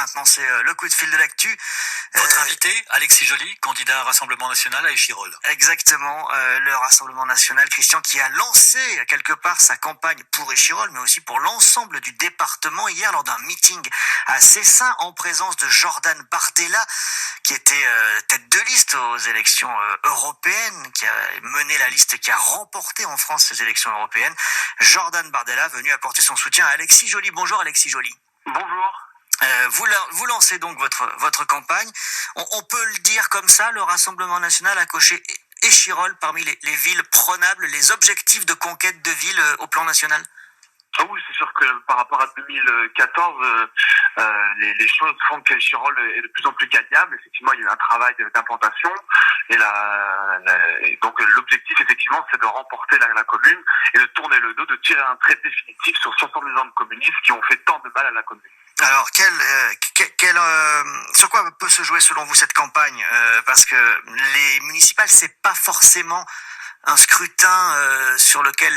maintenant, c'est le coup de fil de l'actu. Votre invité, Alexis Joly, candidat Rassemblement National à Échirolles. Exactement, le Rassemblement National, Christian, qui a lancé quelque part sa campagne pour Échirolles, mais aussi pour l'ensemble du département, hier lors d'un meeting à Cessin, en présence de Jordan Bardella, qui était tête de liste aux élections européennes, qui a mené la liste, qui a remporté en France ces élections européennes. Jordan Bardella venu apporter son soutien à Alexis Joly. Bonjour Alexis Joly. Bonjour. Vous lancez donc votre campagne. On peut le dire comme ça, le Rassemblement National a coché Échirolles parmi les villes prenables, les objectifs de conquête de villes au plan national. Ah oui, c'est sûr que par rapport à 2014, les choses font qu'Échirolles est de plus en plus gagnable. Effectivement, il y a eu un travail d'implantation et donc l'objectif, effectivement, c'est de remporter la commune et de tourner le dos, de tirer un trait définitif sur 70 ans de communisme qui ont fait tant de mal à la commune. Alors, sur quoi peut se jouer selon vous cette campagne parce que les municipales, c'est pas forcément un scrutin sur lequel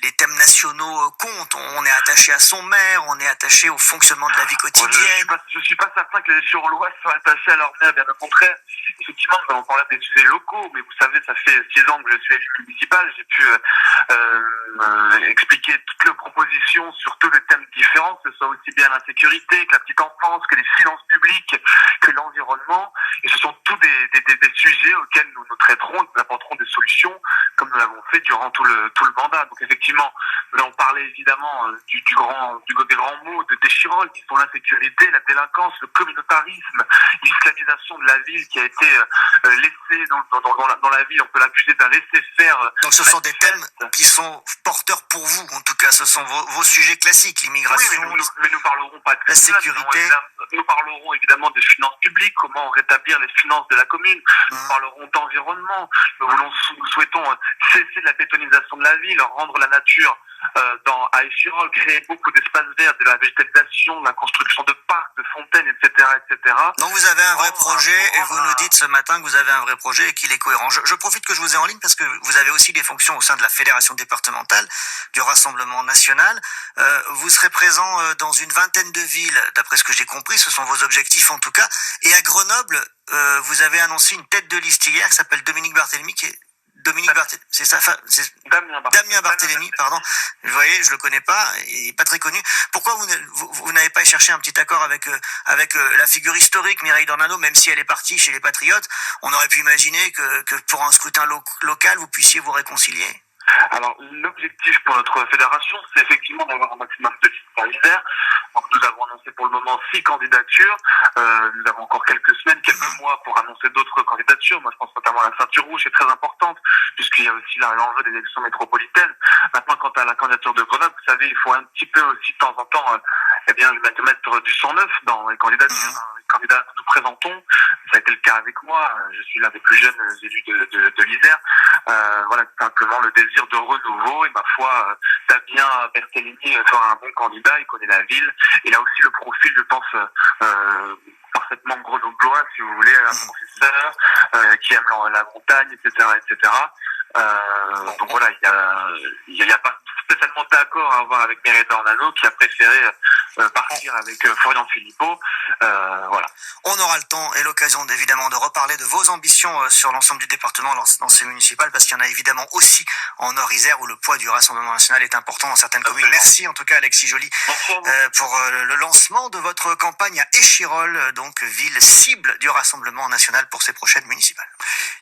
les thèmes nationaux comptent. On est attaché à son maire, on est attaché au fonctionnement de la vie quotidienne. Je suis pas certain que les Échirollois soient attachés à leur maire, bien au contraire. Effectivement, nous avons parlé des sujets locaux, mais vous savez, ça fait 6 ans que je suis élu municipal. J'ai pu expliquer toutes les propositions sur tous les thèmes différents, que ce soit aussi bien l'insécurité, que la petite enfance, que les finances publiques, que l'environnement. Et ce sont tous des sujets auxquels nous traiterons, nous apporterons des solutions, comme nous l'avons fait durant tout le mandat. Donc effectivement, nous allons parler évidemment des grands mots d'Échirolles, qui sont l'insécurité, la délinquance, le communautarisme, l'islamisation de la ville qui a été laissée dans la ville. On peut l'accuser d'un laisser-faire. Donc ce sont des thèmes qui sont porteurs pour vous, en tout cas, ce sont vos sujets classiques, l'immigration, oui, mais nous parlerons pas de la sécurité. Nous parlerons évidemment des finances publiques, comment rétablir les finances de la commune. Nous parlerons d'environnement. Nous souhaitons cesser la bétonisation de la ville, rendre la nature à Échirolles, créer beaucoup d'espaces verts, de la végétalisation, de la construction de parcs, de fontaines, etc., etc. Donc vous avez un vrai projet et vous nous dites ce matin que vous avez un vrai projet et qu'il est cohérent. Je profite que je vous ai en ligne parce que vous avez aussi des fonctions au sein de la fédération départementale du Rassemblement National. Vous serez présent dans une vingtaine de villes, d'après ce que j'ai compris, ce sont vos objectifs en tout cas. Et à Grenoble, vous avez annoncé une tête de liste hier qui s'appelle Dominique Barthélemy, c'est ça, Damien Barthélemy, pardon. Vous voyez, je le connais pas, il est pas très connu. Pourquoi vous n'avez pas cherché un petit accord avec la figure historique Mireille Dornano, même si elle est partie chez les Patriotes? On aurait pu imaginer que pour un scrutin local, vous puissiez vous réconcilier. Alors, l'objectif pour notre fédération, c'est effectivement d'avoir un maximum de listes en hiver. Donc, nous avons annoncé pour le moment 6 candidatures. Nous avons encore quelques semaines, quelques mois pour annoncer d'autres candidatures. Moi, je pense notamment à la ceinture rouge, c'est très importante, puisqu'il y a aussi là l'enjeu des élections métropolitaines. Maintenant, quant à la candidature de Grenoble, vous savez, il faut un petit peu aussi de temps en temps, mettre du sang neuf dans les candidatures. Les candidats que nous présentons, ça a été le cas avec moi. Je suis l'un des plus jeunes élus de l'Isère. Voilà, simplement le désir de renouveau, et ma foi, Damien Barthélemy sera un bon candidat, il connaît la ville, il a aussi le profil, je pense, parfaitement grenoblois, si vous voulez, un professeur qui aime la montagne, etc., etc. Donc voilà, il y a pas spécialement d'accord à avoir avec Mireille Dornano, qui a préféré partir avec Florian Philippot. Voilà. On aura le temps et l'occasion évidemment de reparler de vos ambitions sur l'ensemble du département dans ces municipales, parce qu'il y en a évidemment aussi en Nord-Isère où le poids du Rassemblement National est important dans certaines communes. Merci en tout cas Alexis Joly pour le lancement de votre campagne à Échirolles, donc ville cible du Rassemblement National pour ces prochaines municipales.